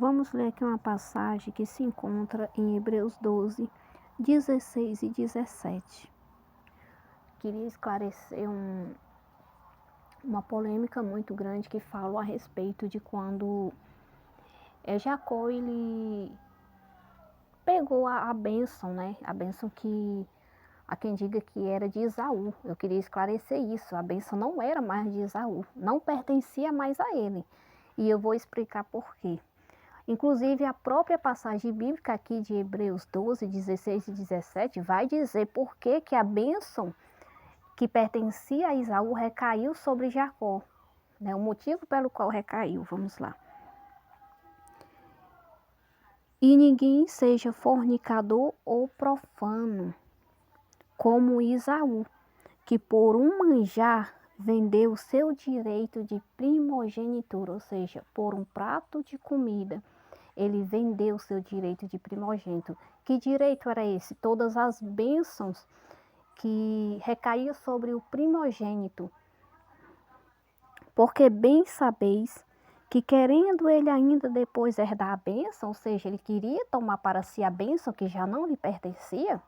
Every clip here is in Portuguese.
Vamos ler aqui uma passagem que se encontra em Hebreus 12, 16 e 17. Queria esclarecer uma polêmica muito grande que fala a respeito de quando Jacó ele pegou a bênção, né? A bênção que há quem diga que era de Esaú. Eu queria esclarecer isso. A bênção não era mais de Esaú, não pertencia mais a ele. E eu vou explicar por quê. Inclusive, a própria passagem bíblica aqui de Hebreus 12, 16 e 17 vai dizer por que a bênção que pertencia a Esaú recaiu sobre Jacó. Né? O motivo pelo qual recaiu, vamos lá. E ninguém seja fornicador ou profano, como Esaú, que por um manjar vendeu o seu direito de primogenitura, ou seja, por um prato de comida. Ele vendeu seu direito de primogênito. Que direito era esse? Todas as bênçãos que recaíam sobre o primogênito. Porque bem sabeis que querendo ele ainda depois herdar a bênção, ou seja, ele queria tomar para si a bênção que já não lhe pertencia,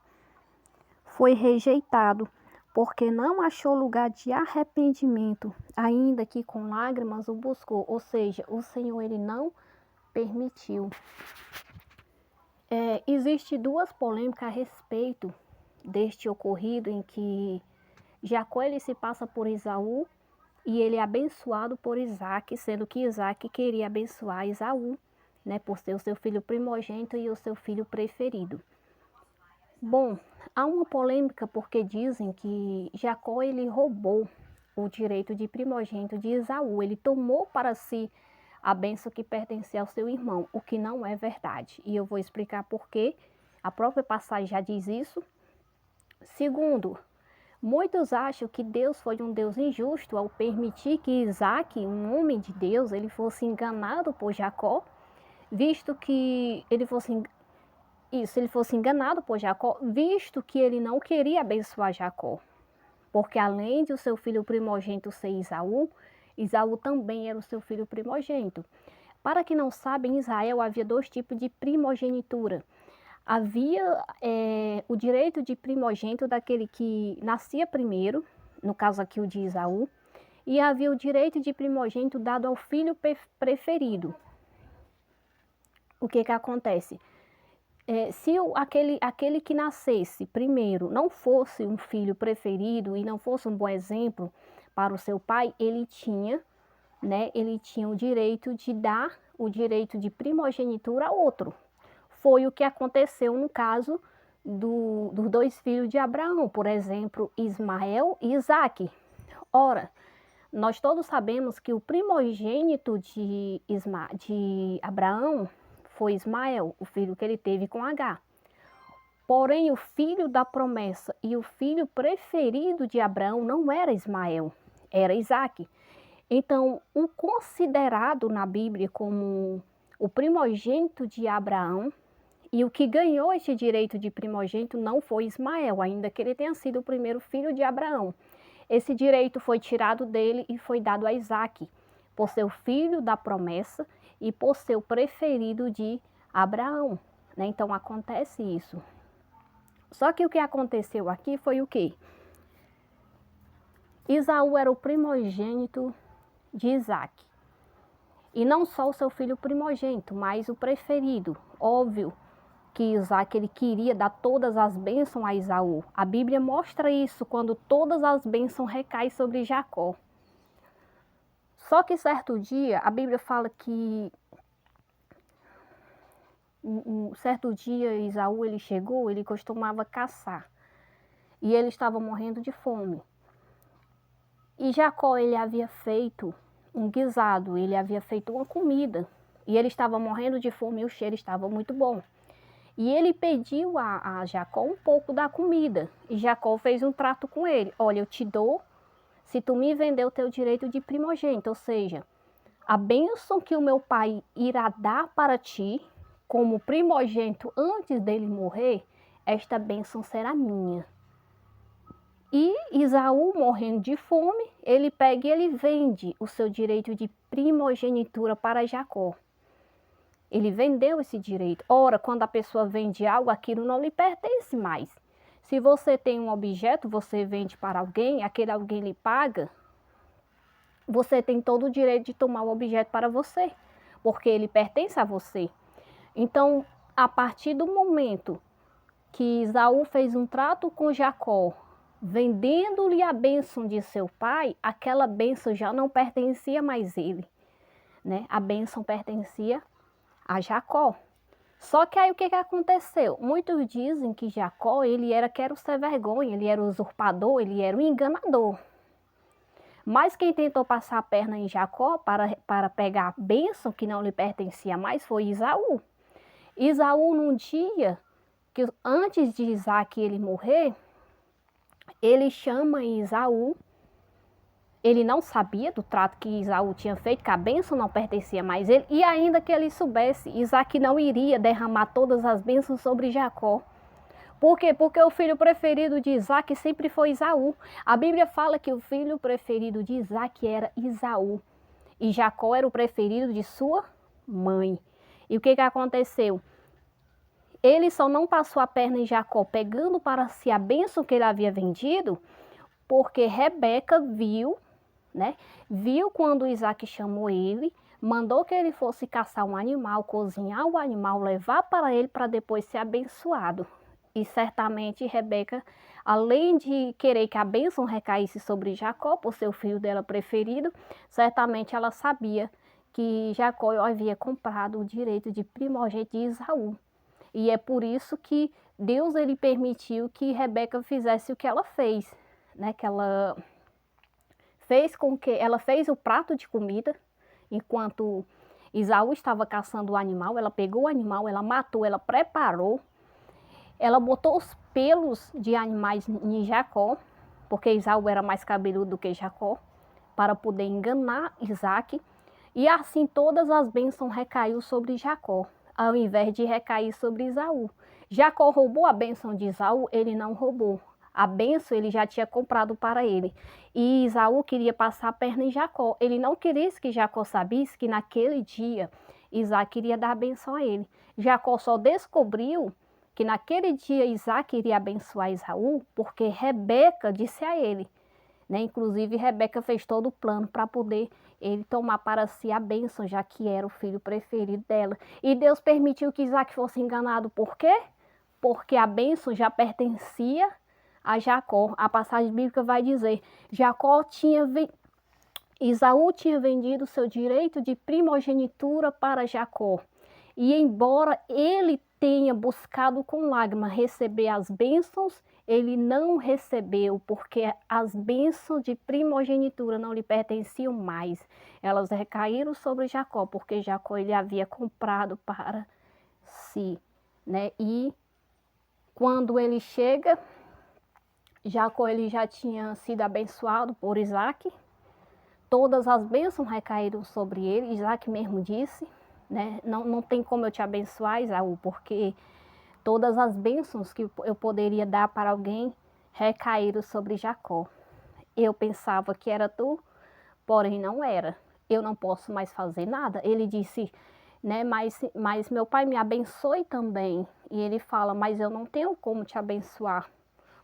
foi rejeitado, porque não achou lugar de arrependimento, ainda que com lágrimas o buscou. Ou seja, o Senhor ele não permitiu. Existe duas polêmicas a respeito deste ocorrido em que Jacó ele se passa por Esaú e ele é abençoado por Isaac, sendo que Isaac queria abençoar Esaú, né, por ser o seu filho primogênito e o seu filho preferido. Bom, há uma polêmica porque dizem que Jacó ele roubou o direito de primogênito de Esaú, ele tomou para si a bênção que pertencia ao seu irmão, o que não é verdade. E eu vou explicar por quê. A própria passagem já diz isso. Segundo, muitos acham que Deus foi um Deus injusto ao permitir que Isaac, um homem de Deus, ele fosse enganado por Jacó, visto que ele fosse enganado por Jacó, visto que ele não queria abençoar Jacó. Porque além de o seu filho primogênito ser Esaú, Esaú também era o seu filho primogênito. Para quem não sabe, em Israel havia dois tipos de primogenitura. Havia o direito de primogênito daquele que nascia primeiro, no caso aqui o de Esaú, e havia o direito de primogênito dado ao filho preferido. O que acontece? Se aquele que nascesse primeiro não fosse um filho preferido e não fosse um bom exemplo para o seu pai, ele tinha o direito de dar o direito de primogenitura a outro. Foi o que aconteceu no caso dos dois filhos de Abraão, por exemplo, Ismael e Isaque. Ora, nós todos sabemos que o primogênito de Abraão foi Ismael, o filho que ele teve com Agar. Porém, o filho da promessa e o filho preferido de Abraão não era Ismael, era Isaque. Então, o considerado na Bíblia como o primogênito de Abraão e o que ganhou este direito de primogênito não foi Ismael, ainda que ele tenha sido o primeiro filho de Abraão. Esse direito foi tirado dele e foi dado a Isaque, por ser o filho da promessa e por ser o preferido de Abraão. Né? Então acontece isso. Só que o que aconteceu aqui foi o quê? Esaú era o primogênito de Isaque. E não só o seu filho primogênito, mas o preferido. Óbvio que Isaque ele queria dar todas as bênçãos a Esaú. A Bíblia mostra isso quando todas as bênçãos recaem sobre Jacó. Só que certo dia, a Bíblia fala que certo dia Esaú ele chegou, ele costumava caçar. E ele estava morrendo de fome. E Jacó ele havia feito um guisado, ele havia feito uma comida. E ele estava morrendo de fome e o cheiro estava muito bom. E ele pediu a Jacó um pouco da comida. E Jacó fez um trato com ele. Olha, eu te dou se tu me vender o teu direito de primogênito. Ou seja, a bênção que o meu pai irá dar para ti, como primogênito antes dele morrer, esta bênção será minha. E Esaú, morrendo de fome, ele pega e ele vende o seu direito de primogenitura para Jacó. Ele vendeu esse direito. Ora, quando a pessoa vende algo, aquilo não lhe pertence mais. Se você tem um objeto, você vende para alguém, aquele alguém lhe paga, você tem todo o direito de tomar o objeto para você, porque ele pertence a você. Então, a partir do momento que Esaú fez um trato com Jacó, vendendo-lhe a bênção de seu pai, aquela bênção já não pertencia mais a ele, né? A bênção pertencia a Jacó. Só que aí o que aconteceu? Muitos dizem que Jacó, ele era quero ser vergonha, ele era usurpador, ele era um enganador. Mas quem tentou passar a perna em Jacó para pegar a bênção que não lhe pertencia mais foi Esaú. Esaú, num dia, que antes de Isaac ele morrer, ele chama Esaú. Ele não sabia do trato que Esaú tinha feito, que a bênção não pertencia mais a ele, e ainda que ele soubesse, Isaac não iria derramar todas as bênçãos sobre Jacó. Por quê? Porque o filho preferido de Isaac sempre foi Esaú. A Bíblia fala que o filho preferido de Isaac era Esaú, e Jacó era o preferido de sua mãe. E o que aconteceu? Ele só não passou a perna em Jacó, pegando para si a bênção que ele havia vendido, porque Rebeca viu, né? Viu quando Isaac chamou ele, mandou que ele fosse caçar um animal, cozinhar o animal, levar para ele para depois ser abençoado. E certamente Rebeca, além de querer que a bênção recaísse sobre Jacó, por ser o filho dela preferido, certamente ela sabia que Jacó havia comprado o direito de primogênito de Esaú. E é por isso que Deus ele permitiu que Rebeca fizesse o que ela fez, né? Que ela fez o prato de comida, enquanto Esaú estava caçando o animal, ela pegou o animal, ela matou, ela preparou, ela botou os pelos de animais em Jacó, porque Esaú era mais cabeludo do que Jacó, para poder enganar Isaac, e assim todas as bênçãos recaiu sobre Jacó, ao invés de recair sobre Esaú. Jacó roubou a bênção de Esaú? Ele não roubou. A bênção ele já tinha comprado para ele. E Esaú queria passar a perna em Jacó. Ele não queria que Jacó sabesse que naquele dia Isaac queria dar a bênção a ele. Jacó só descobriu que naquele dia Isaac iria abençoar Esaú porque Rebeca disse a ele, né? Inclusive Rebeca fez todo o plano para poder ele tomar para si a bênção, já que era o filho preferido dela. E Deus permitiu que Isaac fosse enganado. Por quê? Porque a bênção já pertencia a Jacó. A passagem bíblica vai dizer, Esaú tinha vendido seu direito de primogenitura para Jacó. E embora ele tenha buscado com lágrimas receber as bênçãos, ele não recebeu, porque as bênçãos de primogenitura não lhe pertenciam mais. Elas recaíram sobre Jacó, porque Jacó ele havia comprado para si, né? E quando ele chega, Jacó ele já tinha sido abençoado por Isaac. Todas as bênçãos recaíram sobre ele. Isaac mesmo disse, né? Não tem como eu te abençoar, Esaú, porque todas as bênçãos que eu poderia dar para alguém recaíram sobre Jacó. Eu pensava que era tu, porém não era. Eu não posso mais fazer nada. Ele disse, né? Mas meu pai me abençoe também. E ele fala, mas eu não tenho como te abençoar,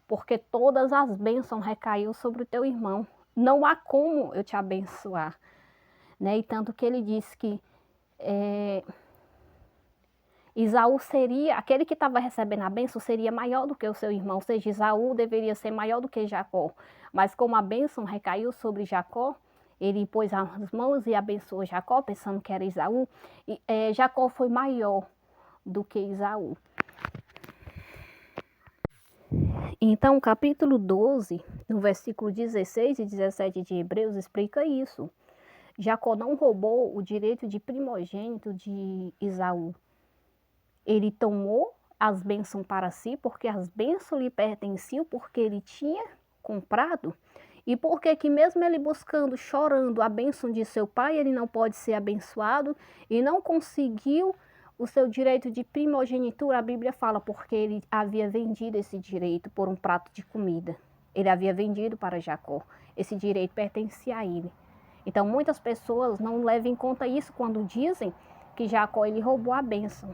porque todas as bênçãos recaíram sobre o teu irmão. Não há como eu te abençoar, né? E tanto que ele disse que Esaú seria, aquele que estava recebendo a bênção seria maior do que o seu irmão, ou seja, Esaú deveria ser maior do que Jacó. Mas como a bênção recaiu sobre Jacó, ele pôs as mãos e abençoou Jacó, pensando que era Esaú, e Jacó foi maior do que Esaú. Então, o capítulo 12, no versículo 16 e 17 de Hebreus, explica isso. Jacó não roubou o direito de primogênito de Esaú. Ele tomou as bênçãos para si, porque as bênçãos lhe pertenciam, porque ele tinha comprado. E porque que mesmo ele buscando, chorando a bênção de seu pai, ele não pode ser abençoado e não conseguiu o seu direito de primogenitura, a Bíblia fala, porque ele havia vendido esse direito por um prato de comida. Ele havia vendido para Jacó. Esse direito pertencia a ele. Então, muitas pessoas não levam em conta isso quando dizem que Jacó ele roubou a bênção.